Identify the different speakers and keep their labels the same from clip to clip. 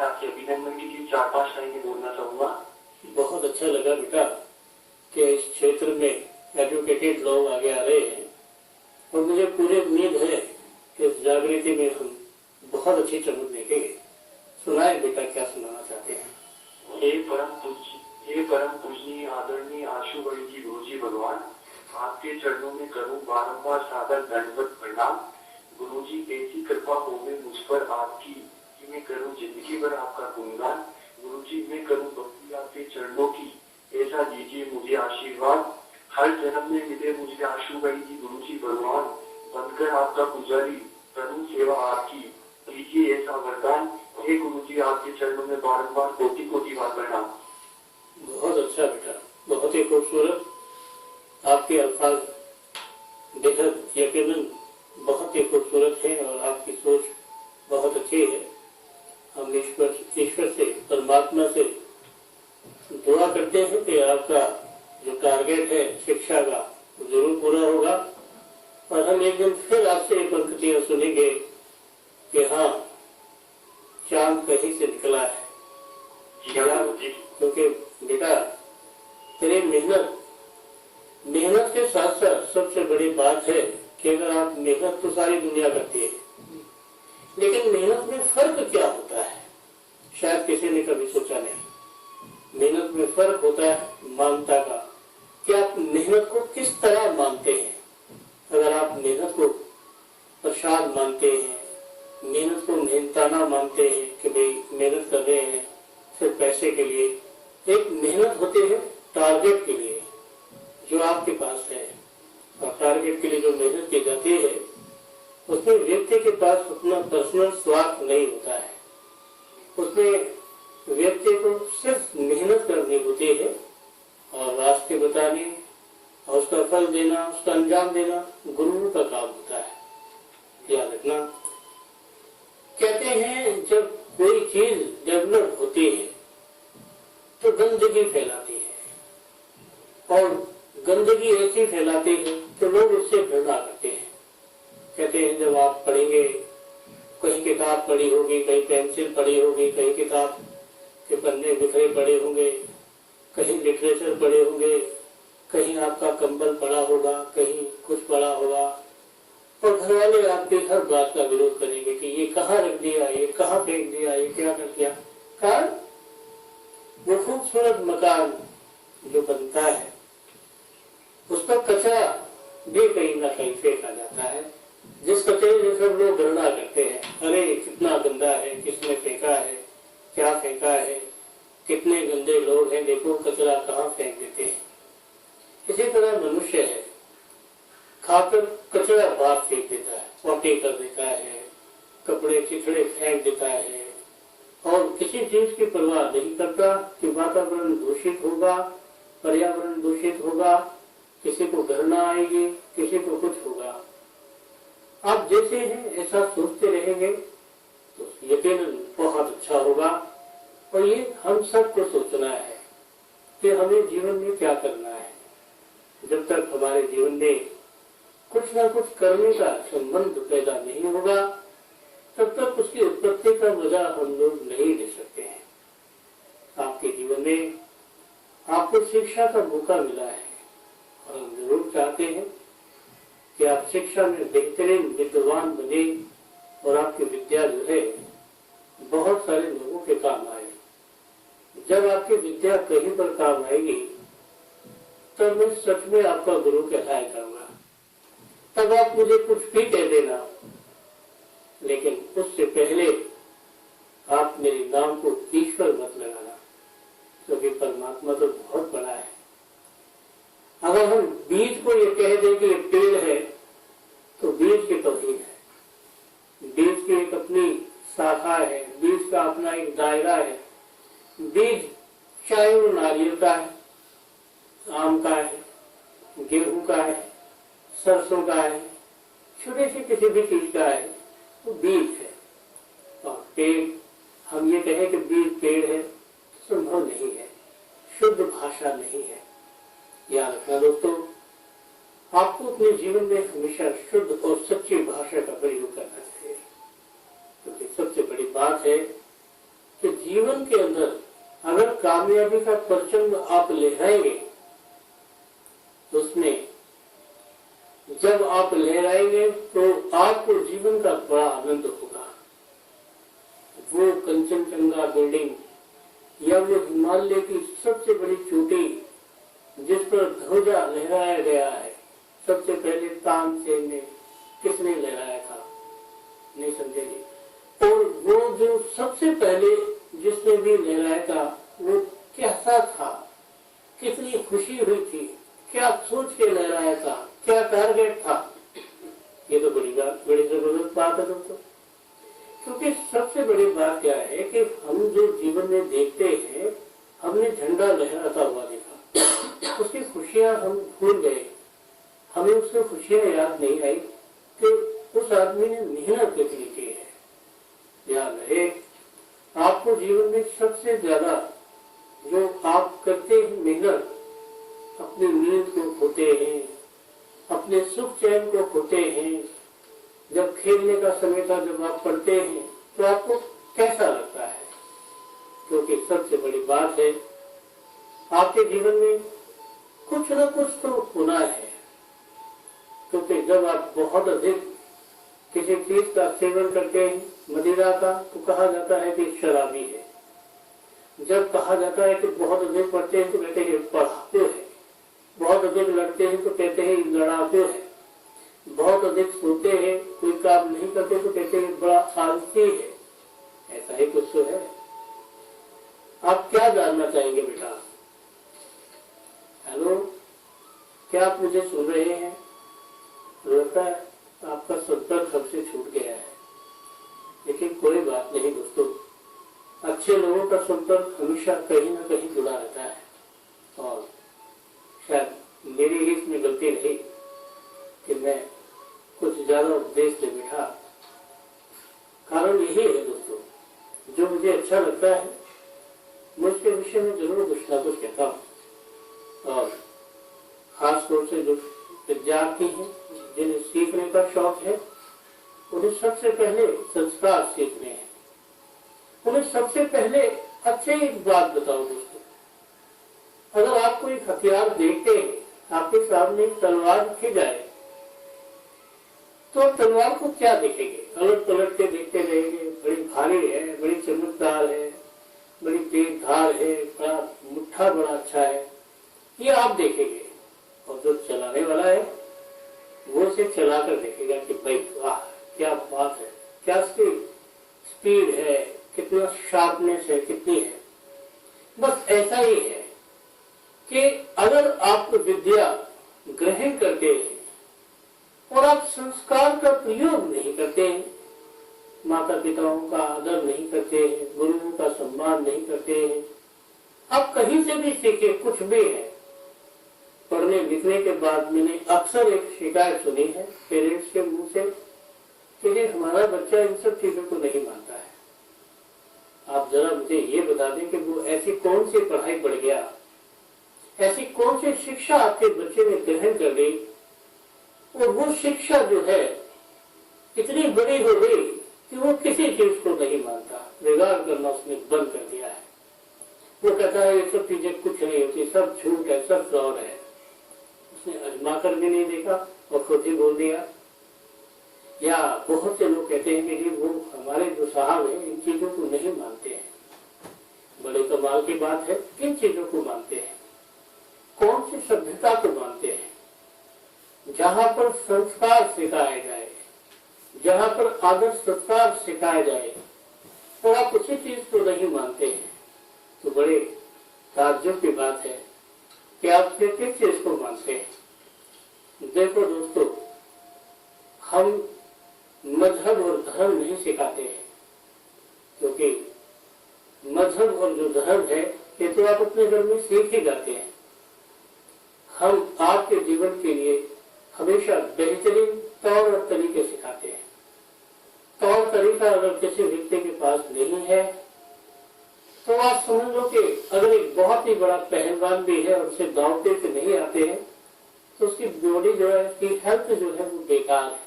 Speaker 1: आपके अभिनंदन के लिए 4-5 लाइनें बोलना चाहूंगा।
Speaker 2: बहुत अच्छा लगा बेटा कि इस क्षेत्र में एजुकेटेड लोग आगे आ रहे हैं और मुझे पूरी उम्मीद है कि इस जागृति में हम बहुत अच्छी चमक देखेंगे। सुनाए बेटा, क्या सुनाना चाहते हैं?
Speaker 1: हे परम पूजनीय आदरणीय आशुबड़ी जी गुरुजी भगवान, आपके चरणों में करूं बारंबार सादर दंडवत प्रणाम। गुरुजी ऐसी कृपा हो गई मुझ पर आपकी कि मैं करूं जिंदगी भर आपका गुणगान। गुरुजी मैं करूं भक्ति आपके चरणों की, ऐसा दीजिए मुझे आशीर्वाद। हर जन्म में मिले मुझे आशुबड़ी जी गुरुजी भगवान, बनकर आपका पुजारी करूं सेवा आपकी, दीजिए ऐसा वरदान। हे गुरुजी आपके चरणों में बारंबार कोटि कोटि बार प्रणाम।
Speaker 2: बहुत अच्छा बेटा, बहुत ही खूबसूरत आपके अल्फाज, बेहद यकीनन बहुत ही खूबसूरत है और आपकी सोच बहुत अच्छी है। हम ईश्वर से, परमात्मा से दुआ करते हैं कि आपका जो टारगेट है शिक्षा का वो जरूर पूरा होगा और हम एक दिन फिर आपसे एक पंक्तियां सुनेंगे कि हाँ, चांद कहीं से निकला है। क्योंकि बेटा तेरी मेहनत के साथ साथ सबसे बड़ी बात है कि अगर आप मेहनत तो सारी दुनिया करती है, लेकिन मेहनत में फर्क क्या होता है शायद किसी ने कभी सोचा नहीं। मेहनत में फर्क होता है मानता का, कि आप मेहनत को किस तरह मानते हैं। अगर आप मेहनत को प्रसाद मानते हैं, मेहनत को मेहनताना मानते हैं कि भाई मेहनत कर रहे हैं सिर्फ पैसे के लिए, एक मेहनत होती है टारगेट के लिए जो आपके पास है। और टारगेट के लिए जो मेहनत की जाती है उसमें व्यक्ति के पास अपना पर्सनल स्वार्थ नहीं होता है। उसमें व्यक्ति को सिर्फ मेहनत करनी होती है और रास्ते बताने और उसका फल देना, उसका अंजाम देना गुरु का काम होता है। याद रखना, कहते हैं जब कोई चीज डेवलप होती है तो गंदगी फैलाती है और गंदगी ऐसी फैलाती है तो लोग उससे घृणा करते हैं। कहते हैं जब आप पढ़ेंगे, कहीं किताब पढ़ी होगी, कहीं पेंसिल पढ़ी होगी, कहीं किताब के पन्ने बिखरे पड़े होंगे, कहीं लिटरेचर पढ़े होंगे, कहीं आपका कंबल पड़ा होगा, कहीं कुछ पड़ा होगा और घर वाले आपकी हर बात का विरोध करेंगे कि ये कहाँ रख दिया, ये कहाँ फेंक दिया, ये क्या कर दिया। कारण वो खूबसूरत मकान जो बनता है उसका कचरा भी कहीं ना कहीं फेंका जाता है, जिस कचरे से सब लोग घृणा करते हैं। अरे कितना गंदा है, किसने फेंका है, क्या फेंका है, कितने गंदे लोग हैं, देखो कचरा कहाँ फेंक देते हैं। इसी तरह मनुष्य है, खाकर कचरा बाहर फेंक देता है, पोटी कर देता है, कपड़े चिथड़े फेंक देता है और किसी चीज की परवाह नहीं करता कि वातावरण दूषित होगा, पर्यावरण दूषित होगा, किसी को घृणा आएगी, किसी को कुछ होगा। आप जैसे हैं ऐसा सोचते रहेंगे तो यकीनन बहुत अच्छा होगा। और ये हम सबको सोचना है कि हमें जीवन में क्या करना है। जब तक हमारे जीवन में कुछ ना कुछ करने का संबंध पैदा नहीं होगा तब तक उसकी उत्पत्ति का मजा हम लोग नहीं ले सकते हैं। आपके जीवन में आपको शिक्षा का मौका मिला है और हम जरूर चाहते हैं कि आप शिक्षा में बेहतरीन विद्वान बने और आपकी विद्या जो है बहुत सारे लोगों के काम आए। जब आपकी विद्या कहीं पर काम आएगी तब मैं सच में आपका गुरु कहलाया जाऊंगा। तब आप मुझे कुछ भी कह देना, लेकिन उससे पहले आप मेरे नाम को ईश्वर मत लगाना, क्योंकि परमात्मा तो बहुत बड़ा है। अगर हम बीज को ये कह दें कि ये पेड़ है तो बीज की तौहीन है। बीज की एक अपनी शाखा है, बीज का अपना एक दायरा है। बीज चाहे वो नारियल का है, आम का है, गेहूं का है, सरसों का है, छोटे से किसी भी चीज का है, वो बीज है। और पेड़, हम ये कहें कि बीज पेड़ है, संभव नहीं है, शुद्ध भाषा नहीं है। याद रखना दोस्तों, आपको अपने जीवन में हमेशा शुद्ध और सच्ची भाषा का प्रयोग करना चाहिए, क्योंकि सबसे बड़ी बात है कि जीवन के अंदर अगर कामयाबी का परचम आप लहराएंगे तो उसमें जब आप लहराएंगे तो आपको जीवन का बड़ा आनंद होगा। वो कंचनजंगा बिल्डिंग या वो हिमालय की सबसे बड़ी चोटी जिस पर ध्वजा लहराया गया है, सबसे पहले तानसेन ने किसने लहराया था? नहीं समझेंगे। और वो जो सबसे पहले जिसने भी लहराया था वो कैसा था, कितनी खुशी हुई थी, क्या सोच के लहराया था, क्या टारगेट था? ये तो बड़ी जबरदस्त बात है दोस्तों। क्योंकि सबसे बड़ी बात क्या है कि हम जो जीवन में देखते हैं, हमने झंडा लहराता हुआ देखा, उसकी खुशियां हम भूल गए, हमें उसकी खुशियां याद नहीं आई कि उस आदमी ने मेहनत कितनी की है। ध्यान रहे, आपको जीवन में सबसे ज्यादा जो आप करते हैं मेहनत, अपनी नींद को खोते हैं, अपने सुख चैन को खोते हैं। जब खेलने का समय था, जब आप पढ़ते हैं तो आपको कैसा लगता है? क्योंकि सबसे बड़ी बात है आपके जीवन में कुछ न कुछ तो होना है। क्योंकि जब आप बहुत अधिक किसी चीज का सेवन करते हैं, मदिरा का, तो कहा जाता है कि शराबी है। जब कहा जाता है कि बहुत अधिक पढ़ते हैं तो कहते हैं पढ़ाकू है, बहुत अधिक लड़ते हैं तो कहते हैं लड़ाकू है, बहुत अधिक सोते हैं, कोई काम नहीं करते तो कहते हैं बड़ा आलसी है। ऐसा ही कुछ तो है। आप क्या जानना चाहेंगे बेटा? हेलो, क्या आप मुझे सुन रहे हैं? लगता है आपका संपर्क हमसे छूट गया है, लेकिन कोई बात नहीं दोस्तों, अच्छे लोगों का संपर्क हमेशा कहीं ना कहीं जुड़ा रहता है। और शायद मेरी ही इसमें गलती रही कि मैं कुछ ज्यादा उपदेश दे बैठा। कारण यही है दोस्तों, जो मुझे अच्छा लगता है मैं उसके विषय में जरूर कुछ ना कुछ कहता हूँ। और खास तौर से जो विद्यार्थी हैं, जिन्हें सीखने का शौक है, उन्हें सबसे पहले संस्कार सीखने हैं। उन्हें सबसे पहले अच्छे एक बात बताओ दोस्तों, अगर आप कोई हथियार देखते हैं, आपके सामने तलवार रखी जाए तो तलवार को क्या देखेंगे? अलट पलट के देखते रहेंगे, बड़ी भारी है, बड़ी चमकदार है, बड़ी तेज धार है, बड़ा मुट्ठा बड़ा अच्छा है, ये आप देखेंगे। और जो चलाने वाला है वो उसे चलाकर देखेगा कि भाई वाह क्या बात है, क्या स्पीड है, कितना शार्पनेस है, कितनी है। बस ऐसा ही है कि अगर आप विद्या ग्रहण करते हैं और आप संस्कार का प्रयोग नहीं करते हैं, माता पिताओं का आदर नहीं करते हैं, गुरुओं का सम्मान नहीं करते हैं, आप कहीं से भी सीखे कुछ भी है। पढ़ने लिखने के बाद मैंने अक्सर एक शिकायत सुनी है पेरेंट्स के मुंह से कि हमारा बच्चा इन सब चीजों को नहीं मानता है। आप जरा मुझे ये बता दें कि वो ऐसी कौन सी पढ़ाई पढ़ गया, ऐसी कौन सी शिक्षा आपके बच्चे ने ग्रहण कर ली और वो शिक्षा जो है इतनी बड़ी हो गई कि वो किसी चीज को नहीं मानता, रिगार्ड करना उसने बंद कर दिया है। वो कहता है ये सब चीजें कुछ नहीं होती, सब झूठ है, सब फ्रॉड है। उसने अजमा कर भी नहीं देखा और खुद ही बोल दिया। या बहुत से लोग कहते हैं कि वो हमारे जो साहब है इन चीजों को नहीं मानते हैं। बड़े कमाल की बात है, किन चीजों को मानते हैं? कौन सी सभ्यता को मानते हैं? जहाँ पर संस्कार सिखाया जाए, जहाँ पर आदर सत्कार सिखाया जाए, और आप उसी चीज को नहीं मानते हैं, तो बड़े ताज्जुब की बात है कि आप किस चीज को मानते हैं। देखो दोस्तों, हम मजहब और धर्म नहीं सिखाते हैं, क्योंकि मजहब और जो धर्म है ये तो आप अपने घर में सीख ही जाते हैं। हम आपके जीवन के लिए हमेशा बेहतरीन तौर और तरीके सिखाते हैं। तौर तरीका अगर किसी व्यक्ति के पास नहीं है तो आप समझ लो कि अगर एक बहुत ही बड़ा पहलवान भी है और उसे दौड़ते से नहीं आते हैं तो उसकी बॉडी जो है, उसकी हेल्थ जो है वो बेकार है।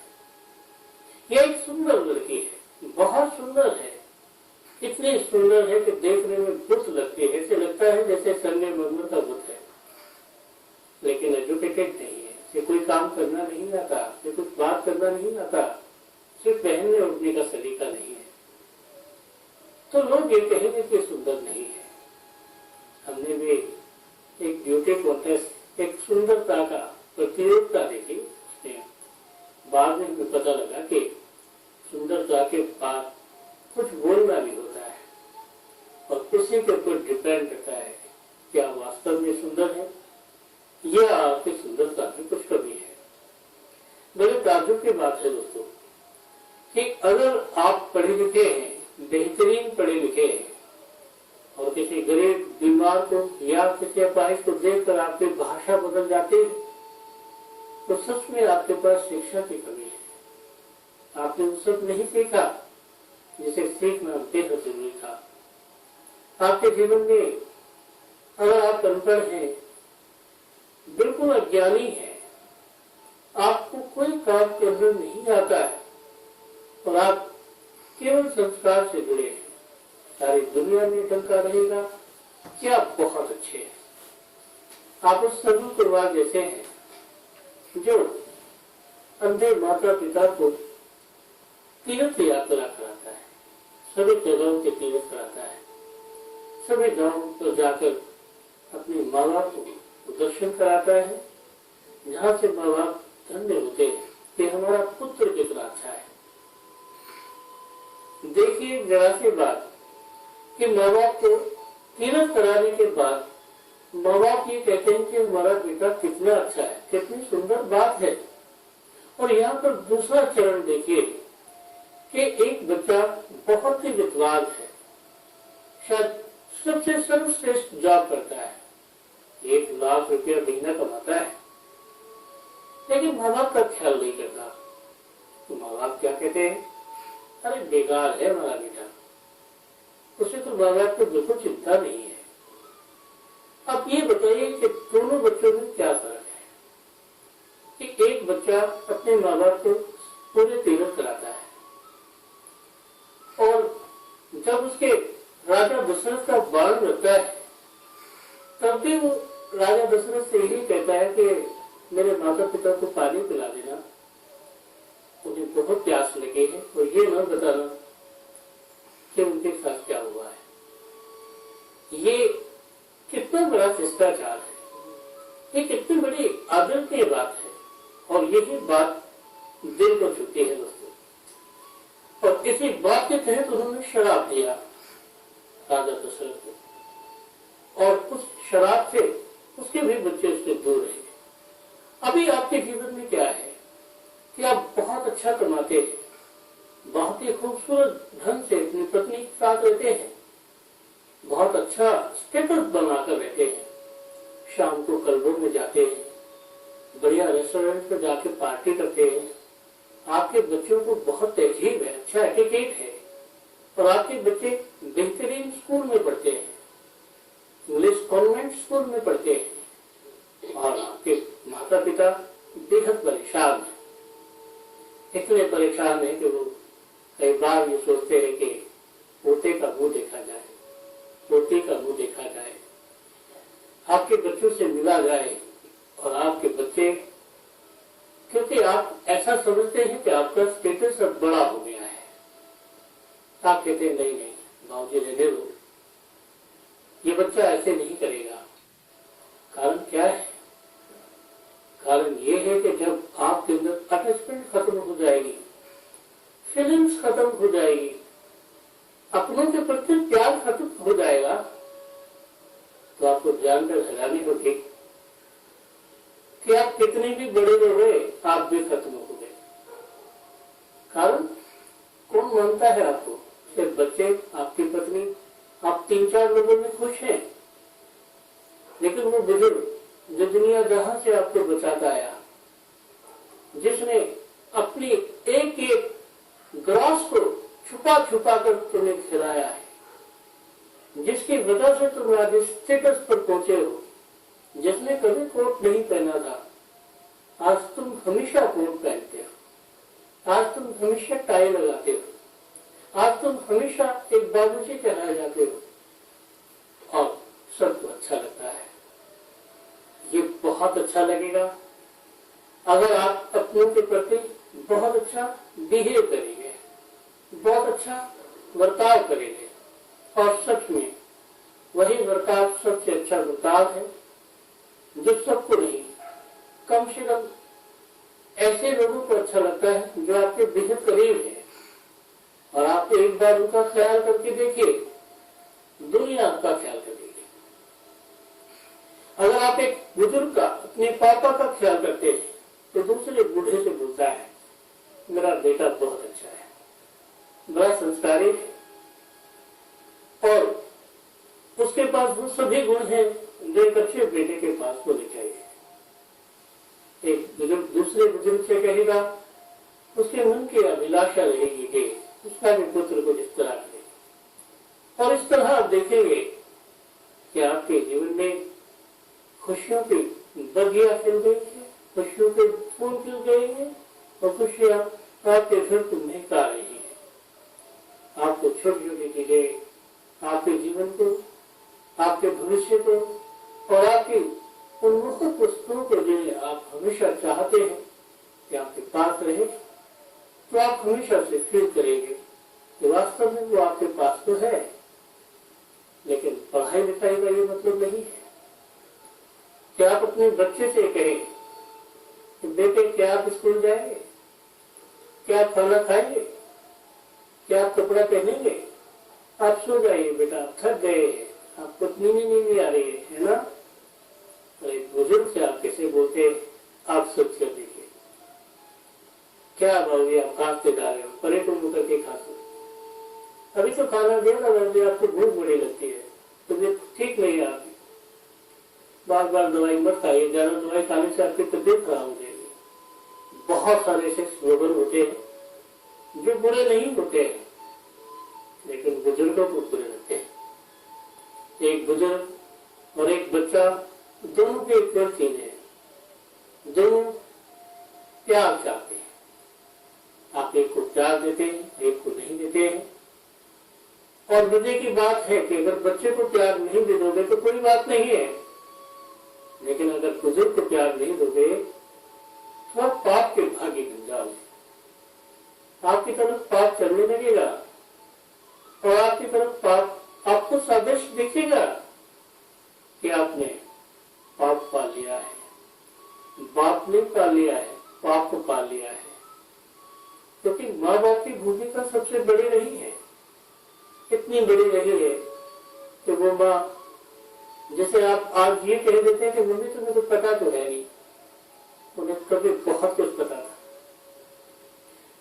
Speaker 2: यह एक सुंदर लड़की है, बहुत सुंदर है, इतनी सुंदर है कि देखने में बुत लगती है, ऐसे लगता है जैसे संगमरमर का बुत है, लेकिन एजुकेटेड नहीं है, इसे कोई काम करना नहीं आता, इसे कुछ बात करना नहीं आता, सिर्फ पहनने उठने का सलीका नहीं है, तो लोग ये कहेंगे कि सुंदर नहीं है। हमने भी एक ब्यूटी कॉन्टेस्ट, एक सुंदरता का प्रतियोगिता देखी, उसमें बाद में हमें पता लगा कि सुंदरता के बाद कुछ बोलना भी होता है और किसी के ऊपर डिपेंड करता है क्या वास्तव में सुंदर है या आपकी सुंदरता में कुछ कमी है। बड़े ताज्जुब की बात है दोस्तों कि अगर आप पढ़े लिखे हैं, बेहतरीन पढ़े लिखे हैं, और किसी गरीब बीमार को या किसी अपाहिज को देखकर आपकी भाषा बदल जाती है, तो सच में आपके पास शिक्षा की कमी है। आपने वो सब नहीं सीखा जिसे सीखना बेहद जरूरी था। आपके जीवन में अगर आप अनपढ़ हैं, बिल्कुल अज्ञानी हैं, आपको कोई काम करना नहीं आता है और आप केवल संस्कार से जुड़े हैं, सारी दुनिया में डंका रहेगा क्या बहुत अच्छे हैं। आप उस सभी परिवार जैसे हैं जो अंधे माता पिता को तीर्थ यात्रा कराता है, सभी जगहों के तीर्थ कराता है, सभी गांव पर जाकर अपने माँ बाप को दर्शन कराता है, जहाँ से माँ बाप धन्य होते हैं कि हमारा पुत्र कितना अच्छा है। देखिए जरा सी बात कि माँ बाप को तीर्थ कराने के बाद माँ बाप ये कहते हैं कि हमारा बेटा कितना अच्छा है, कितनी सुंदर बात है। और यहाँ पर दूसरा चरण देखिए कि एक बच्चा बहुत ही विद्वान है, शायद सबसे सर्वश्रेष्ठ जॉब करता है, 1 लाख रुपया महीना कमाता है, लेकिन माँ बाप का ख्याल नहीं करता। तो माँ बाप क्या कहते हैं, अरे बेकार है हमारा बेटा, उसे तो माँ बाप को बिल्कुल चिंता नहीं है। अब ये बताइए कि दोनों बच्चों में क्या फर्क है कि एक बच्चा अपने माँ बाप को पूरे तीर्थ कराता है और जब उसके राजा दशरथ का बाण रहता है तब भी वो राजा दशरथ से यही कहता है कि मेरे माता पिता को पानी पिला देना, उन्हें बहुत प्यास लगी है और ये न बताना कि उनके साथ क्या हुआ है। ये कितना बड़ा शिष्टाचार है, ये कितनी बड़ी आदर की बात है और यही बात दिल को छूती है दोस्तों। और इसी बात के तहत उन्होंने शराब दिया राजा दशरथ को और उस शराब से उसके भी बच्चे उससे दूर रहे। अभी आपके जीवन में क्या है कि आप बहुत अच्छा कमाते हैं, बहुत ही खूबसूरत ढंग से अपनी पत्नी के साथ रहते हैं, बहुत अच्छा स्टेटस बनाकर रहते हैं, शाम को क्लबों में जाते हैं, बढ़िया रेस्टोरेंट में जाके पार्टी करते हैं, आपके बच्चों को बहुत तहजीब है, अच्छा एटिकेट है और आपके बच्चे बेहतरीन स्कूल में पढ़ते हैं, इंग्लिश कॉन्वेंट स्कूल में पढ़ते हैं और आपके माता पिता बेहद परेशान है, इतने परेशान है कि वो कई बार ये सोचते हैं कि पोते का मुंह देखा जाए, पोते का मुंह देखा जाए, आपके बच्चों से मिला जाए और आपके बच्चे, क्योंकि आप ऐसा समझते हैं कि आपका स्टेटस अब बड़ा हो गया है, आप कहते हैं नहीं नहीं बाबूजी रहने दो, ये बच्चा ऐसे नहीं करेगा। कारण क्या है? कारण ये है कि जब आपके अंदर अटैचमेंट खत्म हो जाएगी, फीलिंग्स खत्म हो जाएगी, अपनों के प्रति प्यार खत्म हो जाएगा, तो आपको जानकर हैरानी होगी कि आप कितने भी बड़े रहे आप भी खत्म हो गए। कारण कौन मानता है आपको? सिर्फ बच्चे, आपकी पत्नी, आप 3-4 लोगों में खुश हैं, लेकिन वो बुजुर्ग जो दुनिया जहां से आपको बचाता आया, जिसने अपनी एक एक ग्रास को छुपा छुपा कर तुम्हें खिलाया है, जिसकी वजह से तुम आज इस स्टेटस पर पहुंचे हो, जिसने कभी कोट नहीं पहना था, आज तुम हमेशा कोट पहनते हो, आज तुम हमेशा टाई लगाते हो, आज तुम हमेशा एक बाबूजी कहलाए जाते हो और सबको अच्छा लगता है। ये बहुत अच्छा लगेगा अगर आप अपनों के प्रति बहुत अच्छा बिहेव करेंगे, बहुत अच्छा बर्ताव करेंगे। और सच में वही बर्ताव सबसे अच्छा बर्ताव है जो सबको नहीं, कम से कम ऐसे लोगों को अच्छा लगता है जो आपके बेहद करीब है। और आप एक बार उनका ख्याल करके देखिए, दुनिया आपका ख्याल करेगी। अगर आप एक बुजुर्ग का, अपने पापा का ख्याल करते हैं तो दूसरे बूढ़े से बोलता है मेरा बेटा बहुत अच्छा है, बड़ा संस्कारी है और उसके पास वो सभी गुण हैं जो एक अच्छे बेटे के पास होने चाहिए। एक बुजुर्ग दूसरे बुजुर्ग से कहेगा, उसके मन की अभिलाषा रहेगी कि उसका भी पुत्र को इस तरह करे। और इस तरह आप देखेंगे कि आपके जीवन में खुशियों की बगिया खिल गई है, खुशियों के फूल खिल गए हैं और खुशियां आपके घर को महका रही है। आपको छोटी छोटी चीजें आपके जीवन को, आपके भविष्य को और आपकी उन मुख्य वस्तुओं को जिन्हें आप हमेशा चाहते हैं कि आपके पास रहे, तो आप हमेशा से फील करेंगे कि वास्तव में वो आपके पास तो है। लेकिन पढ़ाई लिखाई का ये मतलब नहीं है कि आप अपने बच्चे से कहें कि बेटे क्या आप स्कूल जाएंगे, क्या आप खाना खाएंगे, क्या आप कपड़ा पहनेंगे, आप सो जाइए बेटा, आप थक गए हैं, आपको नींद आ रही है ना। तो एक बुजुर्ग से आप कैसे बोलते, आप सोच कर देखिए, क्या बाबूजी आप खांसते जा रहे हो, परे को मुंह करके खांसो, अभी तो खाना दिया था बाबूजी, आपको भूख बड़ी लगती है, तबीयत ठीक नहीं है आपकी, बार बार दवाई मत खाइए, ज्यादा दवाई खाने से आपकी तबीयत खराब हो जाएगी। बहुत सारे ऐसे स्लोगन होते हैं जो बुरे नहीं होते हैं लेकिन बुजुर्गों को बुरे लगते हैं। एक बुजुर्ग और एक बच्चा दोनों की एक चीज है, दोनों प्यार चाहते हैं। आप एक को प्यार देते हैं, एक को नहीं देते हैं। और मजे की बात है कि अगर बच्चे को प्यार नहीं दे दोगे तो कोई बात नहीं है, लेकिन अगर बुजुर्ग को प्यार नहीं दोगे तो आप पाप के भागी बन जाओगे। आपकी तरफ पाप चलने लगेगा और आपकी तरफ पाप आपको सादृश दिखेगा कि आपने पाप पा लिया है, बाप ने पा लिया है, पाप को पा लिया है। क्योंकि माँ बाप की भूमिका सबसे बड़ी रही है, इतनी बड़ी रही है कि वो माँ, जैसे आप आज ये कह देते हैं कि मम्मी तुम्हें कुछ पता तो है नहीं, उन्हें कभी बहुत कुछ पता था,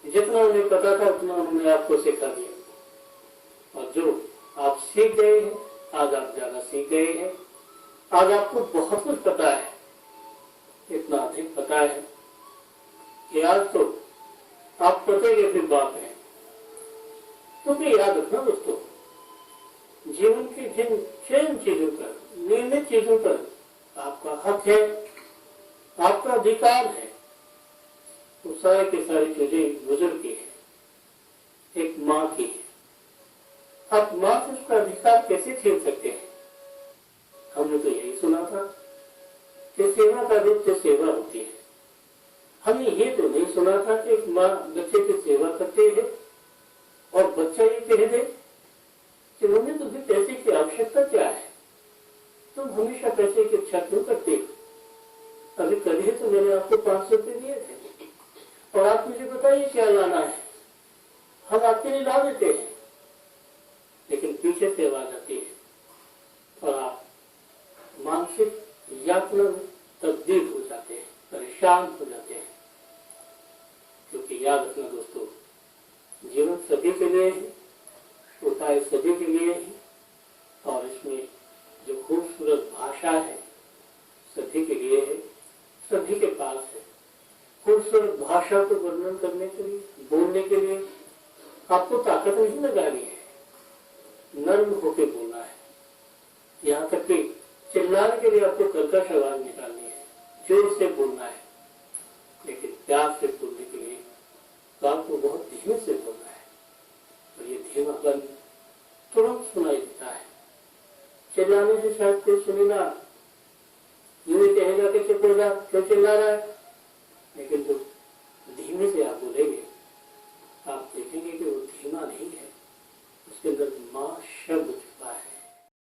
Speaker 2: जितना उन्हें पता था उतना उन्होंने आपको सिखा दिया। और जो आप सीख गए हैं, आज आप ज्यादा सीख गए हैं, आज आपको बहुत कुछ पता है, इतना अधिक पता है कि आज तो आप पते के फिर बाप हैं। क्योंकि याद रखना दोस्तों, जीवन की जिन चयन चीजों पर, निर्णय चीजों पर आपका हक है, आपका अधिकार है, वो सारे की सारी चीजें बुजुर्ग की है, एक माँ की है। आप माँ से उसका अधिकार कैसे छीन सकते हैं? हमने तो यही सुना था कि सेवा का रूप से सेवा होती है। हमने ये तो नहीं सुना था कि एक माँ बच्चे की सेवा करती है और बच्चा ये कह दे कि मम्मी तुम्हें पैसे की आवश्यकता क्या है, तुम हमेशा पैसे की इच्छा क्यों करते हो? अभी कभी तो मैंने आपको 500 रुपये दिए थे और आप मुझे बताइए क्या लाना है, हम आपके लिए ला देते हैं। लेकिन पीछे से आवाज आती है और आप मानसिक यातना में तब्दील हो जाते हैं, परेशान हो जाते हैं। क्योंकि याद रखना दोस्तों, जीवन सभी के लिए है, उपाय सभी के लिए है, और इसमें जो खूबसूरत भाषा है सभी के लिए है, सभी के पास है। खूबसूरत भाषा को वर्णन करने के लिए, बोलने के लिए आपको ताकत नहीं लगानी है, नर्म होकर बोलना है। यहाँ तक कि चिल्लाने के लिए आपको कर्कश आवाज निकालनी है, जोर से बोलना है, लेकिन प्यार से बोलने के लिए तो आपको बहुत धीमे से बोलना है। और ये धीमापन तुरंत सुनाई देता है। चिल्लाने से शायद कोई सुनेगा, यूं ही कहेगा कि चुप हो जा, क्यों चिल्ला रहा है। लेकिन तो धीमे से आप बोलेंगे, आप देखेंगे कि वो धीमा नहीं है, उसके अंदर माँ